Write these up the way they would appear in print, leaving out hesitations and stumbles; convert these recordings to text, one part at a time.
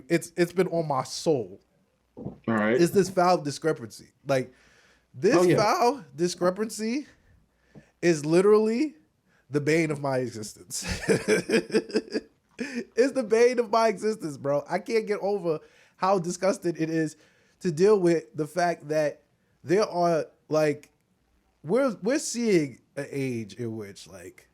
it's been on my soul. All right. Is this foul discrepancy? Like this foul discrepancy is literally the bane of my existence. It's the bane of my existence, bro. I can't get over how disgusting it is to deal with the fact that there are like we're seeing an age in which like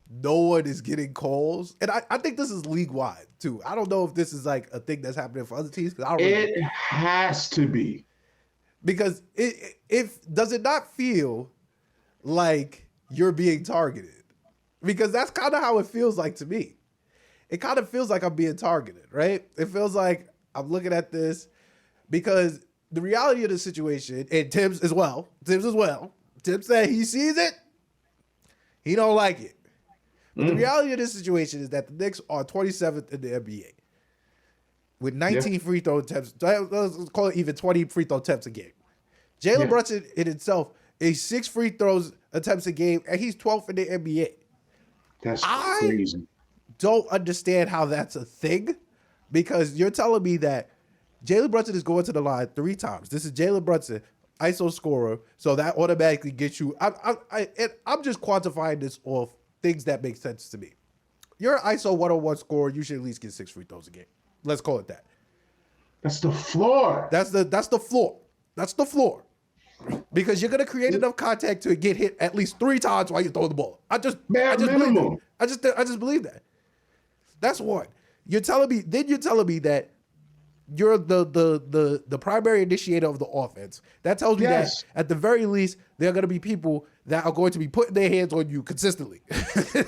no one is getting calls, and I think this is league wide too. I don't know if this is like a thing that's happening for other teams because it has to be, because does it not feel like you're being targeted? Because that's kind of how it feels like to me. It kind of feels like I'm being targeted, right? It feels like I'm looking at this because the reality of the situation, and Tibbs as well. Tibbs said he sees it. He don't like it. But the reality of this situation is that the Knicks are 27th in the NBA with 19 free throw attempts. Let's call it even 20 free throw attempts a game. Jalen Brunson in itself is 6 free throws attempts a game, and he's 12th in the NBA. That's crazy. Don't understand how that's a thing, because you're telling me that Jalen Brunson is going to the line 3 times. This is Jalen Brunson, ISO scorer, so that automatically gets you. I'm just quantifying this off things that make sense to me. You're an ISO 101 scorer. You should at least get 6 free throws a game. Let's call it that. That's the floor. That's the floor. That's the floor. Because you're gonna create enough contact to get hit at least 3 times while you throw the ball. I just minimum. I just believe that. That's one. You're telling me that you're the primary initiator of the offense. That tells me that at the very least there are going to be people that are going to be putting their hands on you consistently.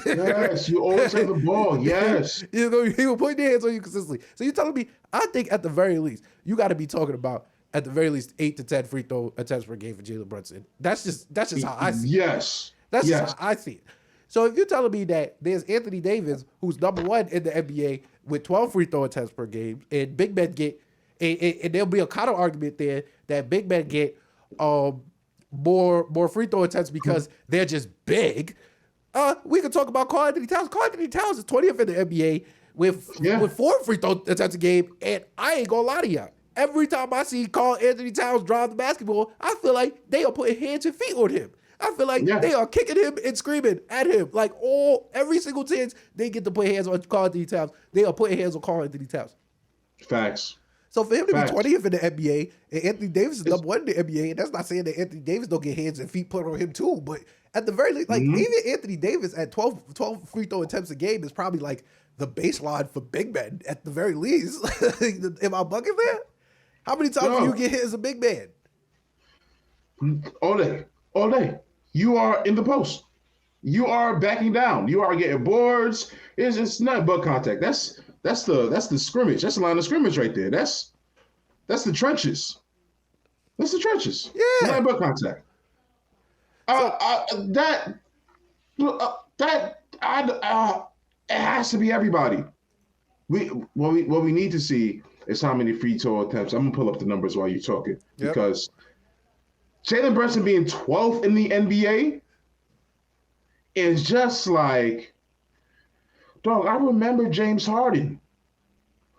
Yes, you always have the ball. Yes, you're going to be people putting their hands on you consistently. So you're telling me, I think at the very least you got to be talking about at the very least 8 to 10 free throw attempts per game for Jalen Brunson. That's just how I see it. Yes, that's just how I see it. So if you're telling me that there's Anthony Davis, who's number 1 in the NBA with 12 free throw attempts per game, and big men get, and there'll be a counter argument there that big men get more free throw attempts because they're just big. We can talk about Karl Anthony Towns. Karl Anthony Towns is 20th in the NBA with 4 free throw attempts a game, and I ain't gonna lie to y'all. Every time I see Karl Anthony Towns drive the basketball, I feel like they are putting hands and feet on him. I feel like they are kicking him and screaming at him. Like every single chance they get to put hands on Karl Anthony Towns, they are putting hands on Karl Anthony Towns. Facts. So for him to be 20th in the NBA, and Anthony Davis is number 1 in the NBA, and that's not saying that Anthony Davis don't get hands and feet put on him too, but at the very least, like even Anthony Davis at 12 free throw attempts a game is probably like the baseline for big men at the very least. Am I bugging there? How many times do you get hit as a big man? All day. You are in the post. You are backing down. You are getting boards. It's not butt contact. That's the scrimmage. That's the line of scrimmage right there. That's the trenches. That's the trenches. Yeah. Not butt contact. It has to be everybody. What we need to see is how many free throw attempts. I'm gonna pull up the numbers while you're talking because Jalen Brunson being 12th in the NBA is just like, dog. I remember James Harden,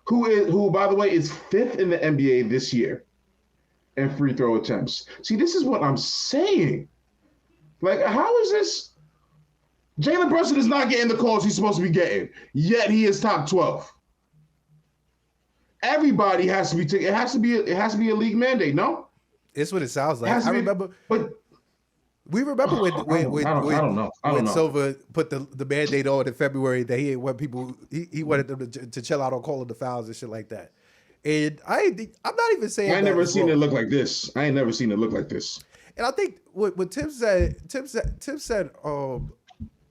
who by the way is 5th in the NBA this year in free throw attempts. See, this is what I'm saying. Like, how is this? Jalen Brunson is not getting the calls he's supposed to be getting, yet he is top 12. Everybody has to be. It has to be a league mandate. No. It's what it sounds like. I remember, but we remember when Silva put the mandate on in February that he wanted them to chill out on calling the fouls and shit like that. And I'm not even saying I ain't never seen it look like this. And I think what Tim said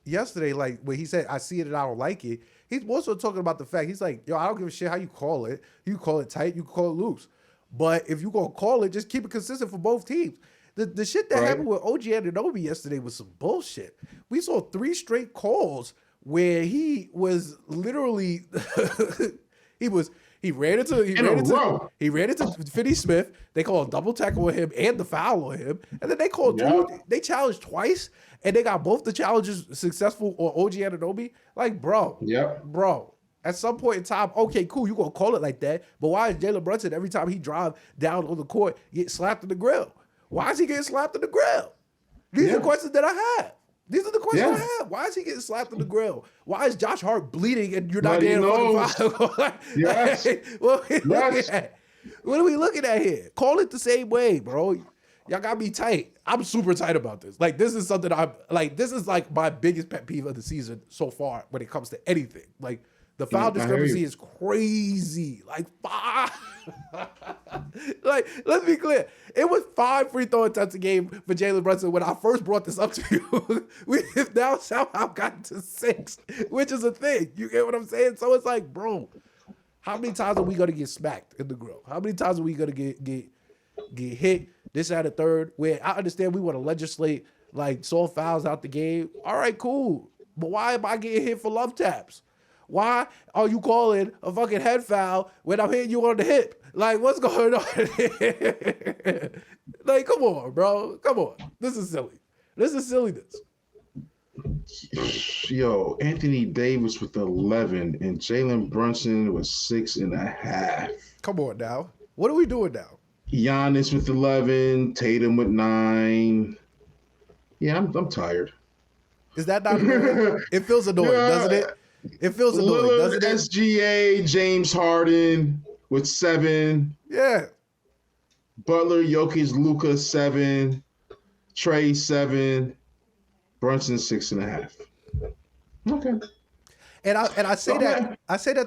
yesterday, like when he said I see it and I don't like it, he's also talking about the fact he's like, yo, I don't give a shit how you call it. You call it tight, you call it loose. But if you're going to call it, just keep it consistent for both teams. The shit that happened with OG Anunoby yesterday was some bullshit. We saw 3 straight calls where he was literally he ran into Finney Smith. They called a double tackle on him and the foul on him. And then they challenged twice and they got both the challenges successful on OG Anunoby. Like, bro. At some point in time, okay, cool, you gonna call it like that, but why is Jalen Brunson every time he drive down on the court get slapped in the grill? Why is he getting slapped in the grill? These are the questions that I have. These are the questions I have. Why is he getting slapped in the grill? Why is Josh Hart bleeding and you're not getting a fucking foul? Yes. What are we looking at here? Call it the same way, bro. Y'all got me tight. I'm super tight about this. Like, this is something this is like my biggest pet peeve of the season so far when it comes to anything. Like, the foul discrepancy is crazy. Like, 5. Like, let's be clear. It was 5 free throw attempts a game for Jalen Brunson when I first brought this up to you. We have now somehow gotten to 6, which is a thing. You get what I'm saying? So it's like, bro, how many times are we going to get smacked in the grill? How many times are we going to get hit, this, that, and third? Where I understand we want to legislate, like, soft fouls out the game. All right, cool. But why am I getting hit for love taps? Why are you calling a fucking head foul when I'm hitting you on the hip? Like, what's going on here? Like, come on, bro. Come on. This is silly. This is silliness. Yo, Anthony Davis with 11 and Jalen Brunson with 6.5. Come on now. What are we doing now? Giannis with 11, Tatum with 9. Yeah, I'm tired. Is that not annoying? It feels annoying, doesn't it? It feels annoying, doesn't it? SGA, James Harden with 7. Yeah. Butler, Jokic, Luka 7. Trey 7. Brunson 6.5. Okay. And I say that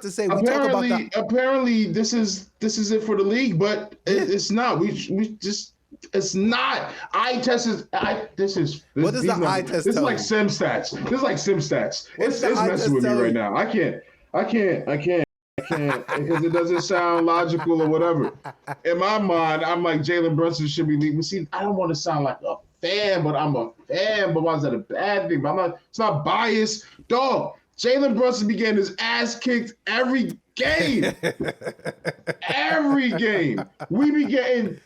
to say we talk about that. Apparently this is it for the league, but it's not. We just it's not. Eye test is what is the eye test? This is like sim stats. This is like sim stats. It's messing with me right now. I can't because it doesn't sound logical or whatever. In my mind, I'm like Jalen Brunson should be leading. See, I don't want to sound like a fan, but I'm a fan. But why is that a bad thing? But I'm not. It's not biased, dog. Jalen Brunson be getting his ass kicked every game. Every game. We be getting,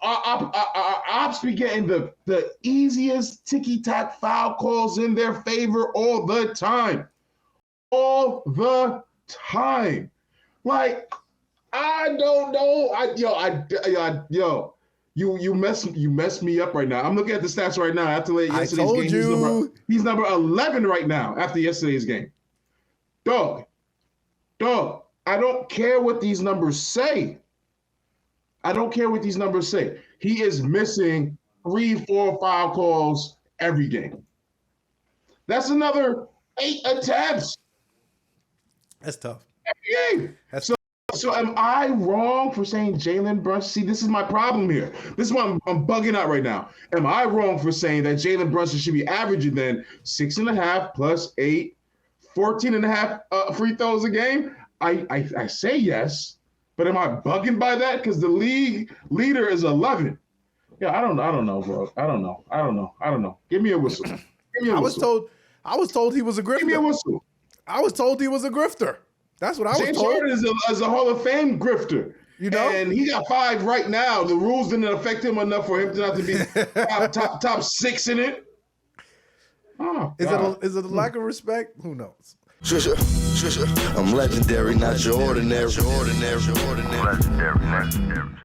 our ops be getting the easiest ticky-tack foul calls in their favor all the time. All the time. Like, I don't know. You messed me up right now. I'm looking at the stats right now after yesterday's game. He's number 11 right now after yesterday's game. Dog. I don't care what these numbers say. He is missing 3, 4 foul calls every game. That's another 8 attempts. That's tough. Every game. So am I wrong for saying Jalen Brunson? See, this is my problem here. This is why I'm bugging out right now. Am I wrong for saying that Jalen Brunson should be averaging then 6.5 plus 8, 14.5 free throws a game? I say yes, but am I bugging by that? Because the league leader is 11. Yeah, I don't know, bro. I don't know. Give me a whistle. I was told he was a grifter. Give me a whistle. I was told he was a grifter. That's what I was told. James Harden is a Hall of Fame grifter. You know? And he got 5 right now. The rules didn't affect him enough for him to not to be top 6 in it. Oh, is it a lack of respect? Who knows? I'm legendary, not your ordinary.